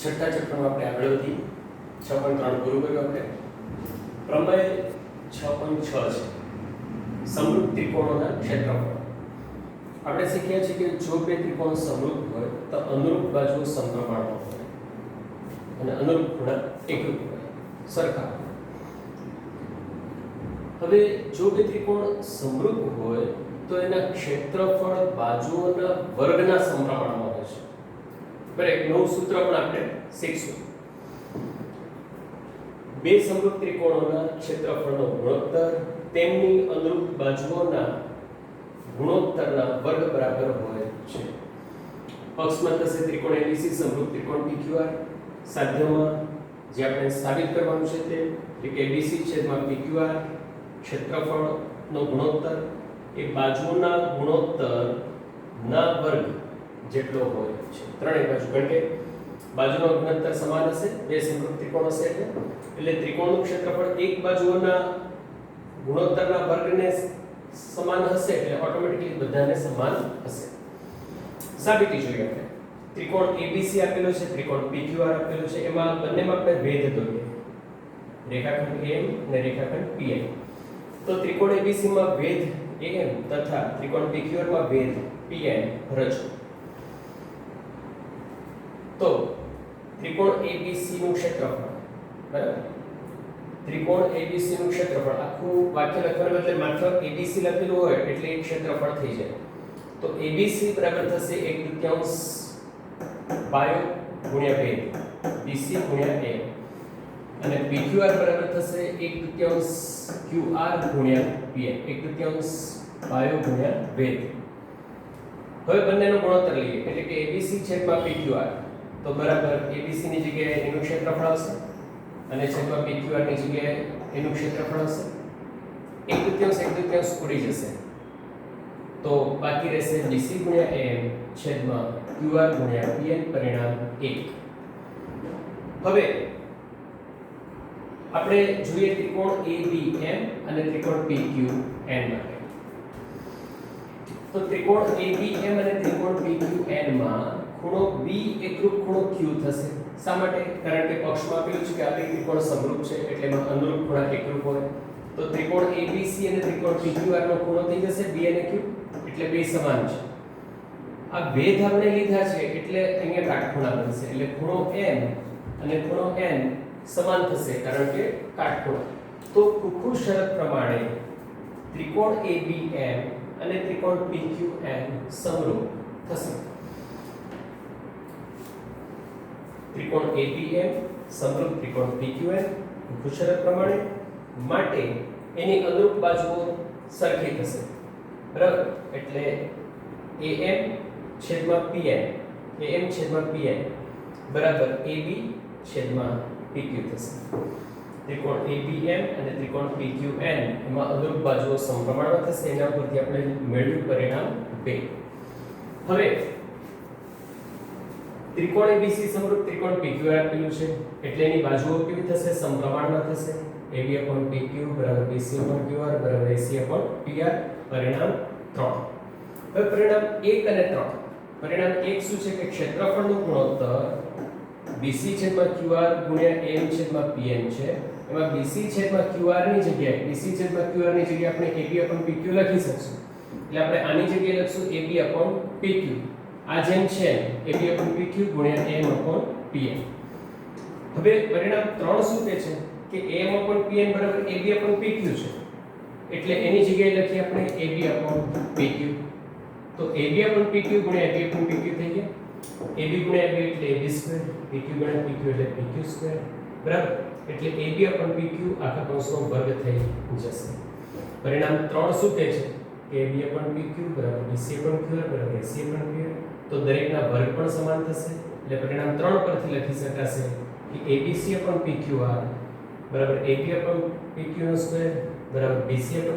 છઠ્ઠા ચેપ્ટરમાં આપણે આગળ વધી 6.3 પૂરું કર્યું આપણે. પ્રમેય 6.6 છે સમરૂપ ત્રિકોણોના ક્ષેત્રફળ. આપણે શીખ્યા છીએ કે જો બે ત્રિકોણ સમરૂપ હોય તો અનુરૂપ બાજુઓ સમપ્રમાણમાં હોય અને અનુરૂપ ખૂણા એકરૂપ હોય, સરખા. હવે જો બે ત્રિકોણ સમરૂપ હોય તો એના ક્ષેત્રફળ બાજુઓના વર્ગના સમપ્રમાણમાં હોય છે. બરાબર, એક નવું સૂત્ર પણ આપણે શીખશું. બે સમરૂપ ત્રિકોણોના ક્ષેત્રફળનો ગુણોત્તર તેમની અનુરૂપ બાજુઓના ગુણોત્તરના વર્ગ બરાબર હોય છે. પક્ષમાં થશે ત્રિકોણ ABC સમરૂપ ત્રિકોણ PQR. સાધ્યમાં જે આપણે સાબિત કરવાનું છે તે એટલે કે ABC છેદમાં PQR ક્ષેત્રફળનો ગુણોત્તર એ બાજુઓના ગુણોત્તરના વર્ગ જેટલો હોય છે. ત્રણેય બાજુ, કારણ કે બાજુનો ગુણોત્તર સમાન હશે, બે સમરૂપ ત્રિકોણ હશે એટલે ત્રિકોણનું ક્ષેત્રફળ એક બાજુઓના ગુણોત્તરના વર્ગને સમાન હશે એટલે ઓટોમેટિકલી બધાને સમાન હશે. સાબિતી જોઈએ આપણે. ત્રિકોણ ABC આપેલો છે, ત્રિકોણ PQR આપેલો છે, એમાં બંનેમાં આપણે ભેદ દોરીએ. રેખાખંડ AM અને રેખાખંડ PN. તો ત્રિકોણ ABC માં ભેદ AM તથા ત્રિકોણ PQR માં ભેદ PN રચો. તો ત્રિકોણ ABC નું ક્ષેત્રફળ, બરાબર, ત્રિકોણ ABC નું ક્ષેત્રફળ આખું વાક્ય લખવાને બદલે માત્ર ABC લખેલું હોય એટલે એક ક્ષેત્રફળ થઈ જાય. તો ABC બરાબર થશે 1/3 પાયો ગુણ્યા ભેદ BC ગુણ્યા AM અને PQR બરાબર થશે 1/3 QR ગુણ્યા PN, 1/3 પાયો ગુણ્યા ભેદ. હવે બંનેનો ગુણોત્તર લઈએ એટલે કે ABC છેદમાં PQR તો બરાબર ABC ની જગ્યાએ એનું ક્ષેત્રફળ હશે અને છેદમાં PQR ની જગ્યાએ એનું ક્ષેત્રફળ હશે. 1/3 ઉડી જશે તો બાકી રહેશે BC ગુણ્યા AM છેદમાં QR ગુણ્યા PN, પરિણામ 1. હવે આપણે જોઈએ ત્રિકોણ ABM અને ત્રિકોણ PQN માટે. તો ત્રિકોણ ABM અને ત્રિકોણ PQN માં ખૂણો B એકરૂપ ખૂણો Q થશે. શા માટે? કારણ કે પક્ષમાં આપેલું છે કે આ બે ત્રિકોણ સમરૂપ છે એટલે એમાં અનુરૂપ ખૂણા એકરૂપ હોય. તો ત્રિકોણ ABC અને ત્રિકોણ PQR નો ખૂણો થઈ જશે B અને Q એટલે બે સમાન છે. આ ભેદ આપણે લીધા છે એટલે અહીંયા કાટખૂણા બનશે એટલે ખૂણો M અને ખૂણો N સમાન થશે કારણ કે કાટખૂણા. તો કુકુ શરત પ્રમાણે ત્રિકોણ ABM અને ત્રિકોણ PQN સમરૂપ થશે. ત્રિકોણ ABM સમરૂપ ત્રિકોણ PQN કુકુ શરત પ્રમાણે માટે એની અનુરૂપ બાજુઓ સરખી થશે. બરાબર, એટલે AM છેદમાં PN, AM છેદમાં PN બરાબર AB છેદમાં PQ થશે. ત્રિકોણ ABM અને ત્રિકોણ PQN એમાં અનુરૂપ બાજુઓ સમપ્રમાણમાં થશે. એના પરથી આપણે મેળવ્યું પરિણામ 2. હવે ત્રિકોણ ABC સમરૂપ ત્રિકોણ PQR આપેલું છે એટલે એની બાજુઓ કેવી થશે? સમપ્રમાણમાં થશે. AB/PQ બરાબર BC/QR બરાબર AC/PR, પરિણામ 3. હવે પરિણામ 1 અને 3. પરિણામ 1 શું છે કે ક્ષેત્રફળનું ગુણોત્તર BC/QR ગુણ્યા AM/PN છે. એમાં BC/QR ની જગ્યાએ આપણે AB/PQ લખી શકશું. એટલે આપણે આની જગ્યાએ લખશું AB/PQ. આ જેમ છે AB/PQ ગુણ્યા AM/PN. હવે પરિણામ 3 શું કહે છે કે AM/PN બરાબર AB/PQ છે. એટલે એની જગ્યાએ લખીએ આપણે AB/PQ. તો AB/PQ ગુણ્યા AB/PQ થઈ ગયા. AB ગુણ્યા AB એટલે AB², PQ ગુણ્યા PQ એટલે PQ², બરાબર. એટલે AB/PQ આખા કૌંસનો વર્ગ થઈ જશે. પરિણામ 3 શું કહે છે કે AB/PQ બરાબર BC/QR બરાબર AC/PR. તો દરેકના વર્ગ પણ સમાન થશે. એટલે પરિણામ 3 પરથી લખી શકાશે કે ABC/PQR બરાબર AB/PQ² બરાબર BC/QR²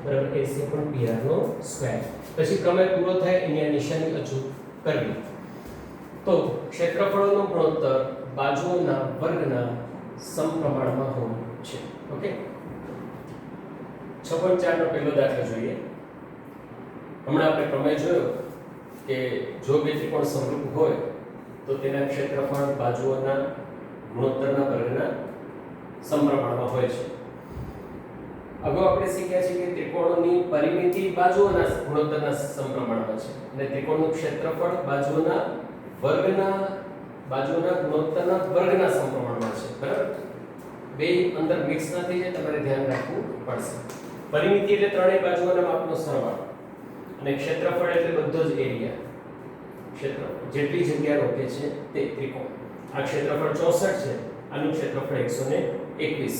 બરાબર AC/PR². પછી પ્રમેય પૂરો થાય અહીંયા નિશાની અચૂક કરવી. તો ક્ષેત્રફળોનો ગુણોત્તર બાજુઓના વર્ગના સમપ્રમાણમાં હોય છે. ઓકે, 6.4 નો પહેલો દાખલો જોઈએ. હમણાં આપણે પ્રમેય જોયો કે જો બે ત્રિકોણ સમરૂપ હોય તો તેના ક્ષેત્રફળ બાજુઓના ગુણોત્તરના વર્ગના સમપ્રમાણમાં હોય છે. અગાઉ આપણે શીખ્યા છે કે ત્રિકોણની પરિમિતિ બાજુઓના ગુણોત્તરના સમપ્રમાણમાં છે અને ત્રિકોણનું ક્ષેત્રફળ બાજુઓના ગુણોત્તરના વર્ગના સમપ્રમાણમાં છે. બરાબર? બે અંદર મિક્સ ના થઈ જાય, તમારે ધ્યાન રાખવું પડશે. પરિમિતિ એટલે ત્રણેય બાજુઓના માપનો સરવાળો અને ક્ષેત્રફળ એટલે બધો જ એરિયા, ક્ષેત્રફળ જેટલી જગ્યા રોકે છે તે ત્રિકોણ. આ ક્ષેત્રફળ 64 છે, આનું ક્ષેત્રફળ 121.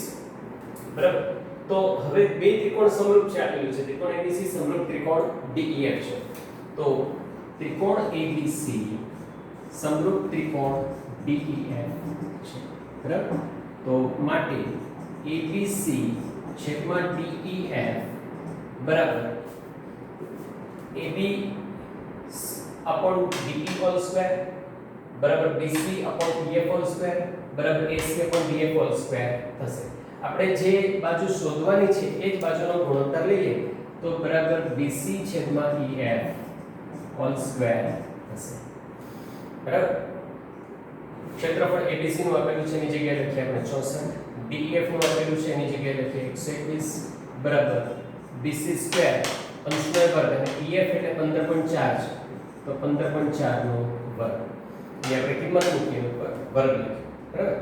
બરાબર? તો હવે બે ત્રિકોણ સમરૂપ છે આપેલું છે. ત્રિકોણ ABC સમરૂપ ત્રિકોણ DEF છે. તો ત્રિકોણ ABC સમરૂપ ત્રિકોણ DEF છે. બરાબર? તો માટે ABC છેદમાં DEF બરાબર AB upon DE whole square બરાબર BC upon DF whole square બરાબર AC upon DF whole square થશે. આપણે જે બાજુ શોધવાની છે એ જ બાજુનો ગુણોત્તર લઈએ તો બરાબર BC છેદમાં EF whole square થશે. બરાબર? ક્ષેત્રફળ ABC નું આપેલું છે એની જગ્યાએ લખીએ આપણે 64, DEF નું આપેલું છે એની જગ્યાએ લખીએ 121 બરાબર BC સ્ક્વેર અંશનો વર્ગ અને EF એટલે 15.4 છે તો 15.4 નો વર્ગ. એ આપણે કિંમત મૂકીએ ઉપર વર્ગ લખીએ. બરાબર?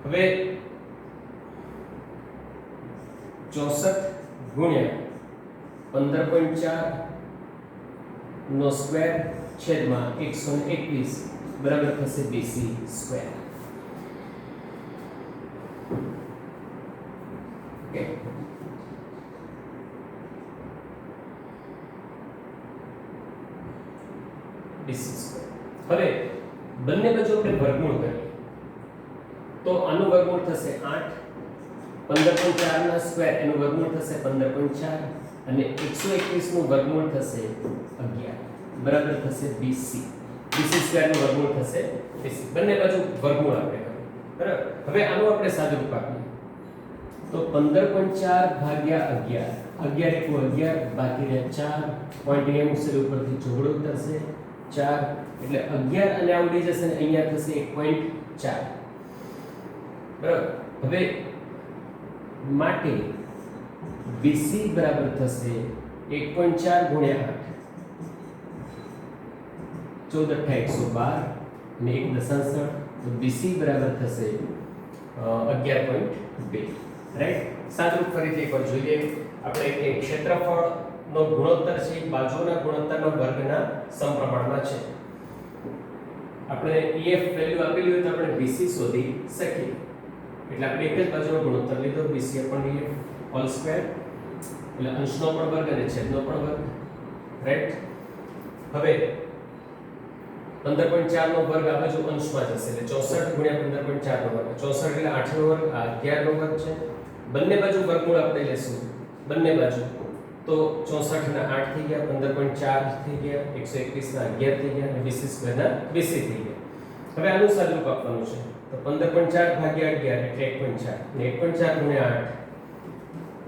હવે 64 ગુણ્યા 15.4 નો સ્ક્વેર છેદમાં 121 બરાબર થશે BC square. Okay, BC square. હવે બંને બાજુ આપણે વર્ગમૂળ કરીએ તો આનું વર્ગમૂળ થશે 8, 15.4 ના સ્ક્વેર એનું વર્ગમૂળ થશે 15.4 અને 121 નું વર્ગમૂળ થશે 11 બરાબર થશે BC. BC સ્ક્વેર નું વર્ગમૂળ થશે BC. બંને બાજુ વર્ગમૂળ આપણે કરીએ. બરાબર? હવે આનું આપણે સાદુરૂપ આપીએ તો 15.4 ભાગ્યા 11 11 * 11 બાકી રહે 4 પોઈન્ટ અહીંયા મુસેલ ઉપરથી જોડો થશે 4 એટલે 11 અને આ ઉડી જશે ને અહીંયા થશે 1.4. બરાબર? હવે માટે BC બરાબર થશે 1.4 ગુણ્યા 8 14 112 અને 1 દશાંશ તો BC બરાબર થશે 11.2. રાઈટ? સાદુરૂપ ફરીથી એકવાર જોઈએ. આપણે કે ક્ષેત્રફળ નો ગુણોત્તર છે બાજુઓના ગુણોત્તરના વર્ગના સમપ્રમાણમાં છે. આપણે EF વેલ્યુ આપેલી હોય તો આપણે BC શોધી શકીએ. એટલે આપણે એક જ બાજુનો ગુણોત્તર લીધો BC upon EF whole square એટલે અંશનો પણ વર્ગ અને છેદનો પણ વર્ગ. રાઈટ? હવે 15.4 નો વર્ગ આ બાજુ અંશમાં જશે એટલે 64 ગુણ્યા 15.4 નો વર્ગ 64 એટલે 8 નો વર્ગ આ 11 નો વર્ગ છે. બંને બાજુ વર્ગમૂળ આપણે લેશું બંને બાજુ તો 64 ના 8 થઈ ગયા 15.4 થઈ ગયા 121 ના 11 થઈ ગયા અને BC સ્ક્વેર ના BC થઈ ગયા. હવે આનું સાદુરૂપ આપવાનું છે તો 15.4 ભાગ્યા 11 એટલે 1.4 અને 1.4 ગુણ્યા 8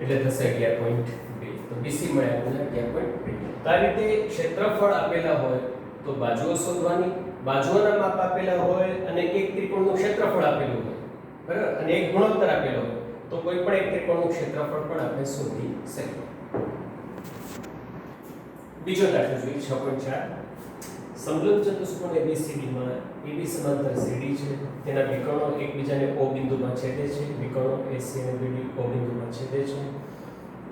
એટલે થશે 11.2 તો BC મળ્યા આપણને 11.2. તો આ રીતે ક્ષેત્રફળ આપેલા હોય તો બાજુઓ શોધવાની, બાજુઓના માપ આપેલા હોય અને એક ત્રિકોણનું ક્ષેત્રફળ આપેલું હોય બરાબર અને એક ગુણોત્તર આપેલો હોય તો કોઈ પણ એક ત્રિકોણનું ક્ષેત્રફળ પણ આપણે શોધી શકીએ. બીજો દાખલો જોઈએ 6.4. સમલંબ ચતુષ્કોણ ABCD માં AB સમાંતર CD છે. તેના વિકર્ણો એકબીજાને O બિંદુમાં છેદે છે. વિકર્ણો AC અને BD O બિંદુમાં છેદે છે.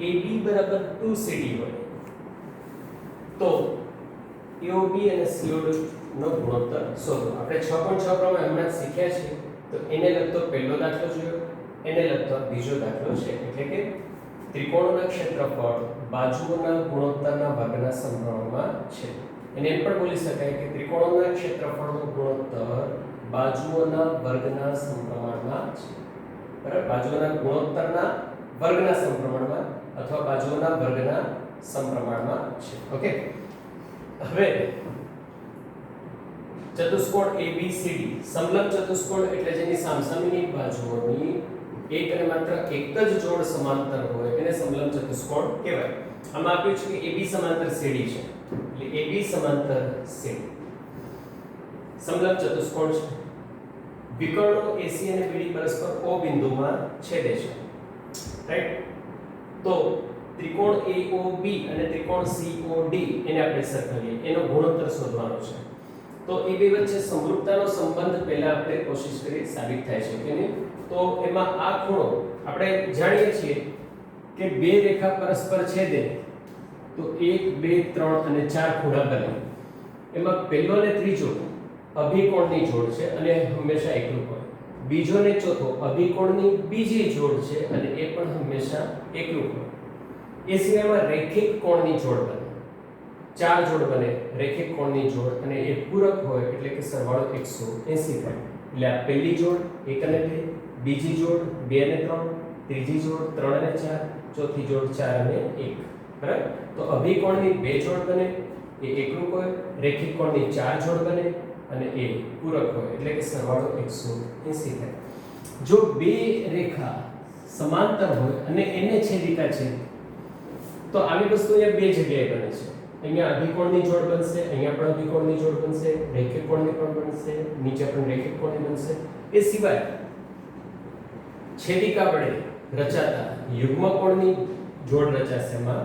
AB બરાબર 2CD હોય તો AOB અને COD નો ગુણોત્તર શોધો. આપણે 6.6 પ્રમાણે હમણાં જ શીખ્યા છે તો એને લગતો પહેલો દાખલો જોયો, એને લગતો બીજો દાખલો છે એટલે કે ત્રિકોણોના ક્ષેત્રફળ બાજુઓના ગુણોત્તરના વર્ગના સમપ્રમાણમાં છે. એને એમ પણ બોલી શકાય કે ત્રિકોણોના ક્ષેત્રફળનો ગુણોત્તર બાજુઓના વર્ગના સમપ્રમાણમાં છે. બરાબર? બાજુઓના ગુણોત્તરના વર્ગના સમપ્રમાણમાં અથવા બાજુઓના વર્ગના સમપ્રમાણમાં છે. ઓકે, હવે ચતુષ્કોણ ABCD સમલંબ ચતુષ્કોણ એટલે જેની સામસામેની બાજુઓની એક અને માત્ર એક જ જોડ સમાંતર હોય એને સમલંબ ચતુષ્કોણ કહેવાય. આમાં આપ્યું છે કે AB સમાંતર CD છે એટલે AB સમાંતર CD. સમલંબ ચતુષ્કોણ છે. વિકર્ણો AC અને BD પરસ્પર O બિંદુમાં છેદે છે. રાઈટ? તો ત્રિકોણ AOB અને ત્રિકોણ COD એને આપણે સરખાવીએ, એનો ગુણોત્તર શોધવાનો છે. તો એ બે વચ્ચે સમરૂપતાનો સંબંધ પહેલા આપણે કોશિશ કરી સાબિત થાય છે કે નહીં. તો એમાં આ ખૂણો આપણે જાણીએ છીએ કે બે રેખા પરસ્પર છેદે તો 1 2 3 અને 4 ખૂણા બને. એમાં પહેલો અને ત્રીજો અભિકોણની જોડ છે અને હંમેશા એકરૂપ હોય. બીજો ને ચોથો અભિકોણની બીજી જોડ છે અને એ પણ હંમેશા એકરૂપ હોય. એ સિવાયમાં રેખિક કોણની જોડ બને, 4 જોડ બને રેખિક કોણની જોડ, અને એ પૂરક હોય એટલે કે સરવાળો 180 થાય. એટલે આ પહેલી જોડ 1 અને 2, બીજી જોડ 2 અને 3, ત્રીજી જોડ 3 અને 4, ચોથી જોડ 4 અને 1. બરાબર? તો અભિકોણની બે જોડ બને એ એકરૂપ હોય, રેખિક કોણની 4 જોડ બને અને એ પૂરક હોય એટલે કે સરવાળો 180 થાય. જો બે રેખા સમાંતર હોય અને એને છેદિકા છે તો આવી વસ્તુ અહીંયા બે જગ્યાએ બને છે. અહીંયા અભિકોણની જોડ બનશે, અહીંયા પણ અભિકોણની જોડ બનશે, રેખિક કોણની પણ બનશે, નીચે પણ રેખિક કોણની બનશે. એ સિવાય છેદિકા વડે રચાતા યુગ્મ કોણની જોડ રચાશે એમાં.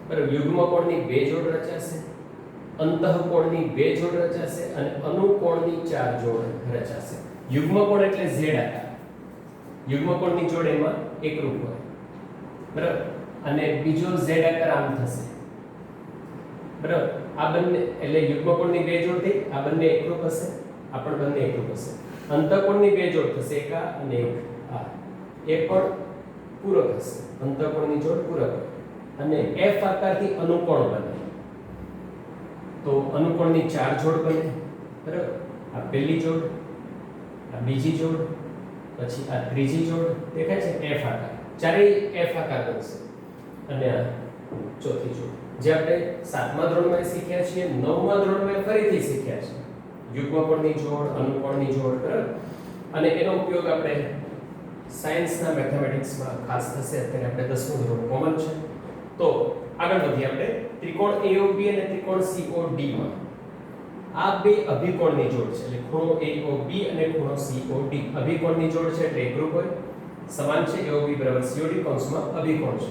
બરાબર? યુગ્મ કોણની બે જોડ રચાશે, અંતઃકોણની બે જોડ રચાશે અને અનુકોણની 4 જોડ રચાશે. યુગ્મ કોણ એટલે Z આકાર. યુગ્મ કોણની જોડ એમાં એકરૂપ હોય. બરાબર? અને બીજો Z આકાર આમ થશે. બરાબર? આ બંને એટલે યુગ્મ કોણની બે જોડ થઈ, આ બંને એકરૂપ હશે, આ પણ બંને એકરૂપ હશે. અંતઃકોણની બે જોડ થશે, એક આ અને એક આ, એ પણ પૂરક હશે. અંતઃકોણની જોડ પૂરક અને F આકારથી અનુકોણ બને તો અનુકોણની 4 જોડ બને. બરાબર? આ પહેલી જોડ, આ બીજી જોડ, પછી આ ત્રીજી જોડ દેખાય છે F આકાર, ચારેય F આકાર બનશે. અને આ ચોથી જોડ જે આપણે 7મા ધોરણમાં શીખ્યા છીએ, 9મા ધોરણમાં ફરીથી શીખ્યા છે. યુગ્મ કોણની જોડ, અનુકોણની જોડ. બરાબર? અને એનો ઉપયોગ આપણે સાયન્સના મેથેમેટિક્સમાં ખાસ થશે. અત્યારે આપણે 10મું ધોરણ કોમન છે. તો આગળ વધીએ આપણે ત્રિકોણ AOB અને ત્રિકોણ COD માં. આ બે અભિકોણની જોડ છે એટલે ખૂણો AOB અને ખૂણો COD અભિકોણની જોડ છે એટલે એકરૂપ હોય, સમાન છે. AOB COD કૌંસમાં અભિકોણ છે.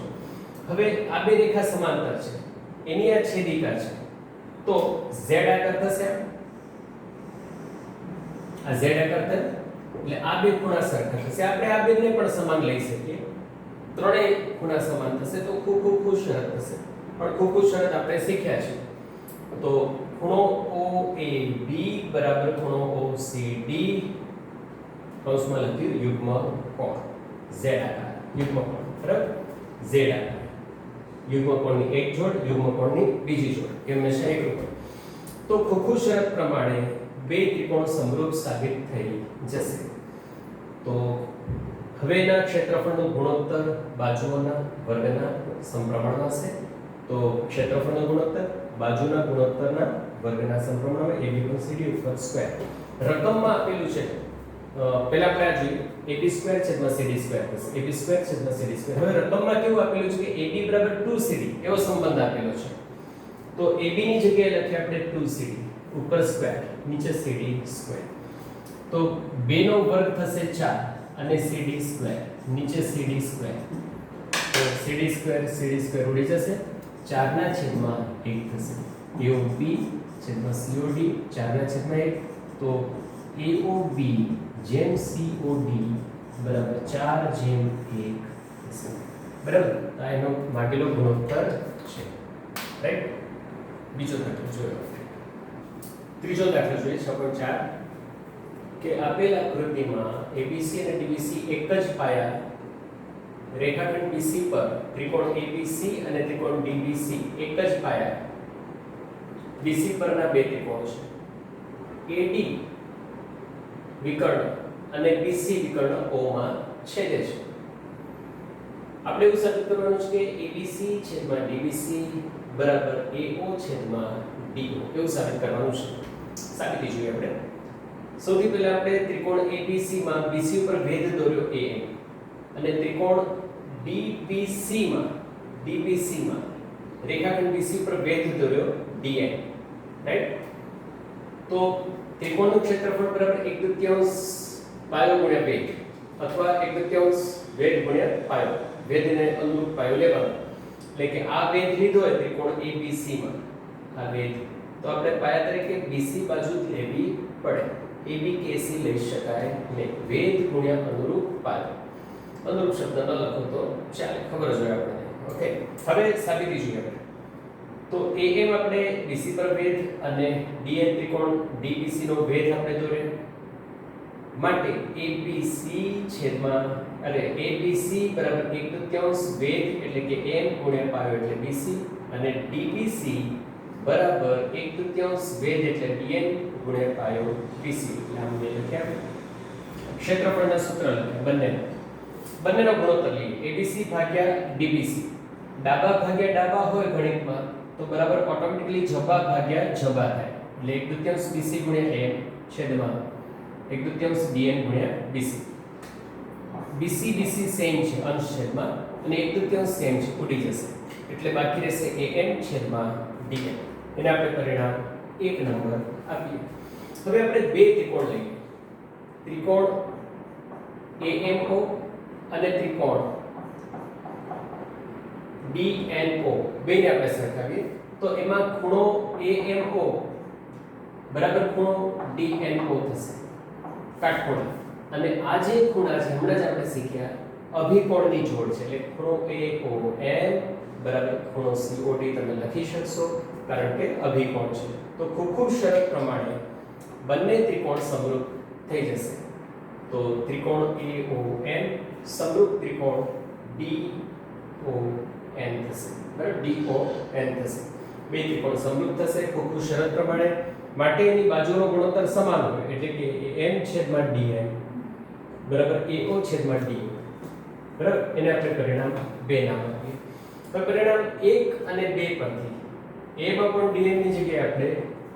હવે આ બે રેખા સમાંતર છે, એની આ છેદિકા છે તો Z આકાર થશે. આ Z આકાર થાય એટલે આ બે ખૂણા સરખા થશે. આપણે આ બેને પણ સમાન લઈ શકીએ, ત્રણેય ખૂણા સમાન થશે તો ખૂબ શરત થશે. પણ ખૂબ શરત આપણે શીખ્યા છે. તો ખૂણો OAB બરાબર ખૂણો OCD કૌંસમાં લખ્યું યુગ્મ કોણ Z આકાર. યુગ્મ કોણ. બરાબર? Z આકાર. યુગ્મ કોણની એક જોડ, યુગ્મ કોણની બીજી જોડ, એ હંમેશા એકરૂપ હોય. તો ખૂબ શરત પ્રમાણે બે ત્રિકોણ સમરૂપ સાબિત થઈ જશે. તો હવેના ક્ષેત્રફળનો ગુણોત્તર બાજુઓના વર્ગના સમપ્રમાણમાં હશે. તો ક્ષેત્રફળનો ગુણોત્તર બાજુના ગુણોત્તરના વર્ગના સમપ્રમાણમાં AB + CD ઉપર સ્ક્વેર. રકમમાં આપેલું છે, પહેલા આપણે આ જોઈએ AB² / CD² થશે. AB² / CD². હવે રકમમાં કેવું આપેલું છે કે AB = 2CD એવો સંબંધ આપેલો છે. તો AB ની જગ્યાએ લખીએ આપણે 2CD, ઉપર સ્ક્વેર, નીચે CD². તો 2 નો વર્ગ થશે 4 અને CD², નીચે CD². તો CD² ઉડી જશે, 4/1 થશે. AOB છેદમાં COD 4/1. તો AOB જેમ COD બરાબર 4/1 થશે. બરાબર? આ એનો માગેલો ગુણોત્તર છે. રાઈટ? બીજો દાખલો જોયો. ત્રીજો દાખલો જોઈએ 6.4 કે આપેલ આકૃતિમાં ABC અને DBC એક જ પાયા રેખાખંડ BC પર ત્રિકોણ ABC અને ત્રિકોણ DBC એક જ પાયા BC પરના બે ત્રિકોણ છે. AD વિકર્ણ અને BC વિકર્ણ O માં છેદે છે. આપણે એવું સાબિત કરવાનું છે કે ABC છેદમાં DBC બરાબર AO છેદમાં DO એવું સાબિત કરવાનું છે. સાબિતી જોઈએ આપણે. સૌથી પહેલા આપણે ત્રિકોણ ABC માં BC ઉપર ભેદ દોર્યો AM અને ત્રિકોણ DBC માં રેખાખંડ BC ઉપર ભેદ દોર્યો DN. રાઈટ? તો ત્રિકોણનું ક્ષેત્રફળ બરાબર 1/3 પાયો ગુણ્યા વેગ અથવા 1/3 વેગ ગુણ્યા પાયો, વેધને અનુરૂપ પાયો લેવાનો, એટલે કે આ વેધ લીધો હોય ત્રિકોણ ABC માં આ વેધ, તો આપણે પાયા તરીકે BC બાજુ લેવી પડે. AB કે AC લઈ શકાય નહીં, વેધ ગુણ્યા અનુરૂપ પાયો. અનુરૂપ શબ્દ ન લખો તો ચાલે, ખબર જ હોય આપણને. ઓકે, હવે સાબિતી જોઈએ આપણે. તો AM આપણે BC પર વેધ અને DN ત્રિકોણ DBC નો વેધ આપણે દોર્યો માટે ABC છેદમાં ABC બરાબર 1/3 વેધ એટલે કે M ગુણ્યા પાયો એટલે BC અને DBC બરાબર 1/3 વેધ એટલે DN ગુણ્યા પાયો BC. એટલે આમ બે લખ્યા. ક્ષેત્રફળના સૂત્ર લખ્યા બંનેનો ગુણોત્તર લઈએ. ABC ભાગ્યા DBC. ડાબા ભાગ્યા ડાબા હોય ગણિતમાં તો બરાબર ઓટોમેટિકલી જબા ભાગ્યા જબા થાય. એટલે 1/3 BC ગુણ્યા M છેદમાં 1/3 DN ગુણ્યા BC. BC સેમ છે અંશ છેદમાં અને 1/3 સેમ છે, ઉડી જશે. એટલે બાકી રહેશે AM છેદમાં DN. એને આપણે પરિણામ 1 નંબર આપીએ. હવે આપણે બે ત્રિકોણ લઈએ. ત્રિકોણ AMO અને ત્રિકોણ DNO બેને આપણે સરખાવીએ તો એમાં ખૂણો AMO બરાબર ખૂણો DNO થશે, કાટખૂણા. અને આ જે ખૂણા છે હમણાં જ આપણે શીખ્યા અભિકોણની જોડ છે, એટલે ખૂણો AOM બરાબર ખૂણો COD તમે લખી શકશો કારણ કે અભિકોણ છે. તો ખૂબ શરત પ્રમાણે બંને ત્રિકોણ સમરૂપ થઈ જશે. તો ત્રિકોણ AOM સમરૂપ ત્રિકોણ DON થશે, બરાબર DON થશે. બે ત્રિકોણ સમરૂપ થશે ખૂબ શરત પ્રમાણે. માટે એની બાજુનો ગુણોત્તર સમાન હોય, એટલે કે M છેદમાં DN બરાબર AO છેદમાં DO, બરાબર. એને આપણે પરિણામ 2 નામ આપીએ. હવે પરિણામ 1 અને 2 પરથી A માં પણ DN ની જગ્યાએ આપણે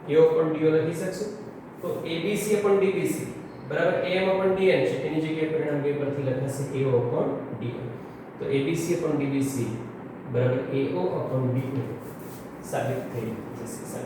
AO પણ DO લખી શકશું. તો ABC પણ DBC બરાબર A માં પણ DN છે, એની જગ્યાએ પરિણામ 2 પરથી લખાશે AO પણ DN. તો ABC પણ DBC બરાબર AO upon DO સાબિત થઈ જશે.